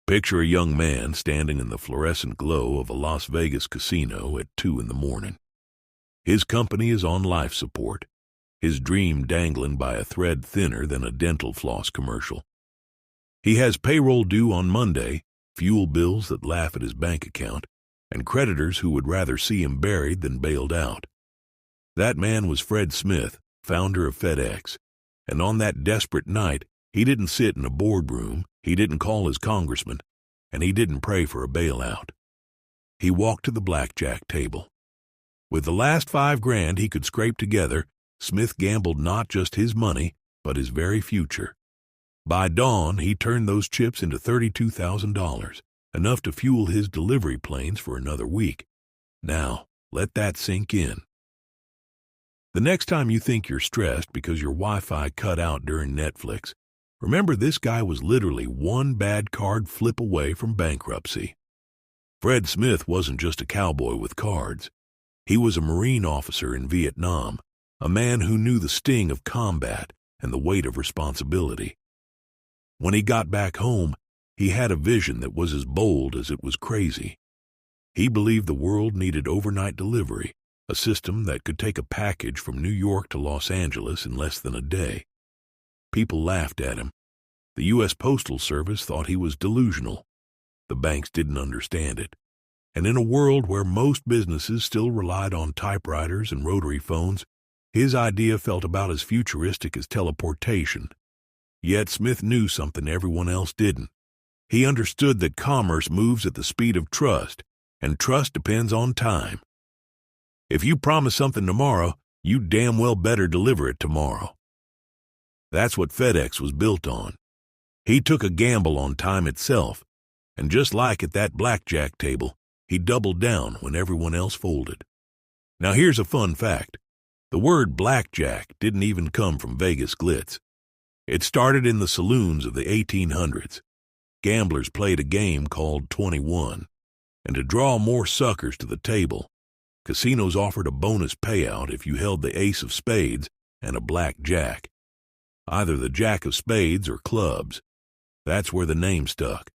Picture a young man standing in the fluorescent glow of a Las Vegas casino at 2 in the morning. His company is on life support, his dream dangling by a thread thinner than a dental floss commercial. He has payroll due on Monday, fuel bills that laugh at his bank account, and creditors who would rather see him buried than bailed out. That man was Fred Smith, founder of FedEx, and on that desperate night, he didn't sit in a boardroom, he didn't call his congressman, and he didn't pray for a bailout. He walked to the blackjack table. With the last $5,000 he could scrape together, Smith gambled not just his money, but his very future. By dawn, he turned those chips into $32,000, enough to fuel his delivery planes for another week. Now, let that sink in. The next time you think you're stressed because your Wi-Fi cut out during Netflix, remember this guy was literally one bad card flip away from bankruptcy. Fred Smith wasn't just a cowboy with cards. He was a Marine officer in Vietnam, a man who knew the sting of combat and the weight of responsibility. When he got back home, he had a vision that was as bold as it was crazy. He believed the world needed overnight delivery, a system that could take a package from New York to Los Angeles in less than a day. People laughed at him. The U.S. Postal Service thought he was delusional. The banks didn't understand it. And in a world where most businesses still relied on typewriters and rotary phones, his idea felt about as futuristic as teleportation. Yet Smith knew something everyone else didn't. He understood that commerce moves at the speed of trust, and trust depends on time. If you promise something tomorrow, you damn well better deliver it tomorrow. That's what FedEx was built on. He took a gamble on time itself, and just like at that blackjack table, he doubled down when everyone else folded. Now here's a fun fact. The word blackjack didn't even come from Vegas glitz. It started in the saloons of the 1800s. Gamblers played a game called 21, and to draw more suckers to the table, casinos offered a bonus payout if you held the ace of spades and a black jack. Either the jack of spades or clubs. That's where the name stuck.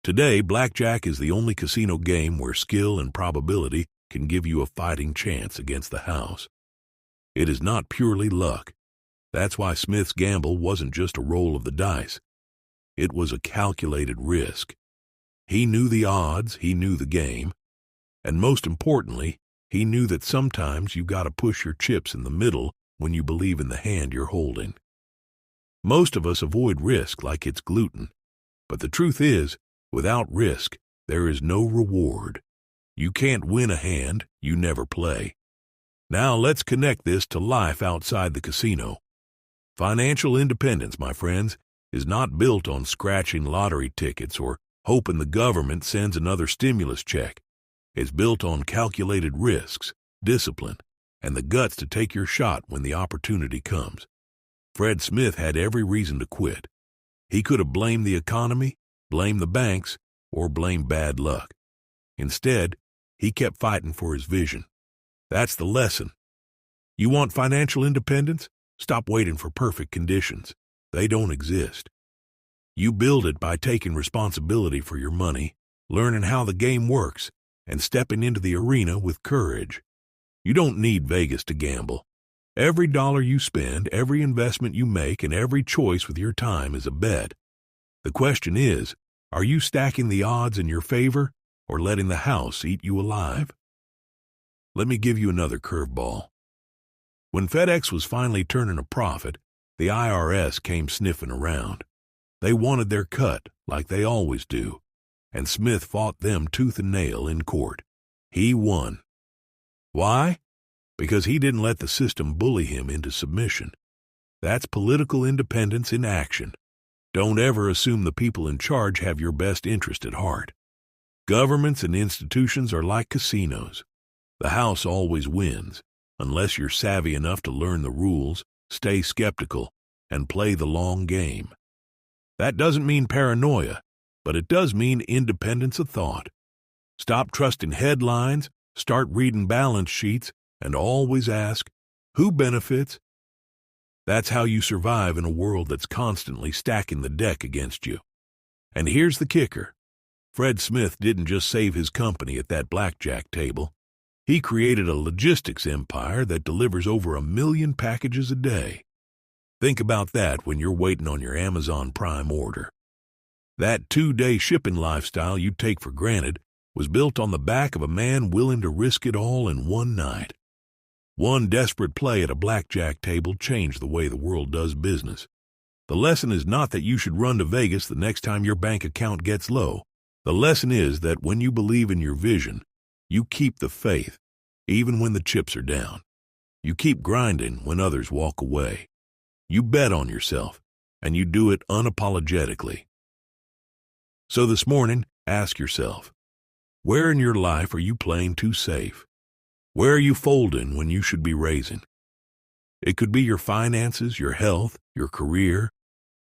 Today, blackjack is the only casino game where skill and probability can give you a fighting chance against the house. It is not purely luck. That's why Smith's gamble wasn't just a roll of the dice. It was a calculated risk. He knew the odds, he knew the game, and most importantly, he knew that sometimes you gotta push your chips in the middle when you believe in the hand you're holding. Most of us avoid risk like it's gluten, but the truth is, without risk, there is no reward. You can't win a hand you never play. Now let's connect this to life outside the casino. Financial independence, my friends, is not built on scratching lottery tickets or hoping the government sends another stimulus check. It's built on calculated risks, discipline, and the guts to take your shot when the opportunity comes. Fred Smith had every reason to quit. He could have blamed the economy, blamed the banks, or blamed bad luck. Instead, he kept fighting for his vision. That's the lesson. You want financial independence? Stop waiting for perfect conditions. They don't exist. You build it by taking responsibility for your money, learning how the game works, and stepping into the arena with courage. You don't need Vegas to gamble. Every dollar you spend, every investment you make, and every choice with your time is a bet. The question is, are you stacking the odds in your favor or letting the house eat you alive? Let me give you another curveball. When FedEx was finally turning a profit, the IRS came sniffing around. They wanted their cut, like they always do, and Smith fought them tooth and nail in court. He won. Why? Because he didn't let the system bully him into submission. That's political independence in action. Don't ever assume the people in charge have your best interest at heart. Governments and institutions are like casinos. The house always wins, unless you're savvy enough to learn the rules, stay skeptical, and play the long game. That doesn't mean paranoia, but it does mean independence of thought. Stop trusting headlines, start reading balance sheets, and always ask, who benefits? That's how you survive in a world that's constantly stacking the deck against you. And here's the kicker. Fred Smith didn't just save his company at that blackjack table. He created a logistics empire that delivers over 1 million packages a day. Think about that when you're waiting on your Amazon Prime order. That 2-day shipping lifestyle you take for granted was built on the back of a man willing to risk it all in one night. One desperate play at a blackjack table changed the way the world does business. The lesson is not that you should run to Vegas the next time your bank account gets low. The lesson is that when you believe in your vision, you keep the faith, even when the chips are down. You keep grinding when others walk away. You bet on yourself, and you do it unapologetically. So this morning, ask yourself, where in your life are you playing too safe? Where are you folding when you should be raising? It could be your finances, your health, your career,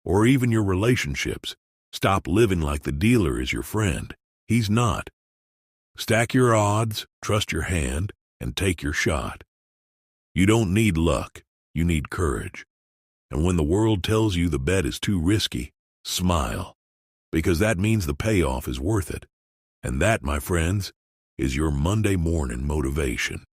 or even your relationships. Stop living like the dealer is your friend. He's not. Stack your odds, trust your hand, and take your shot. You don't need luck, you need courage. And when the world tells you the bet is too risky, smile, because that means the payoff is worth it. And that, my friends, is your Monday morning motivation.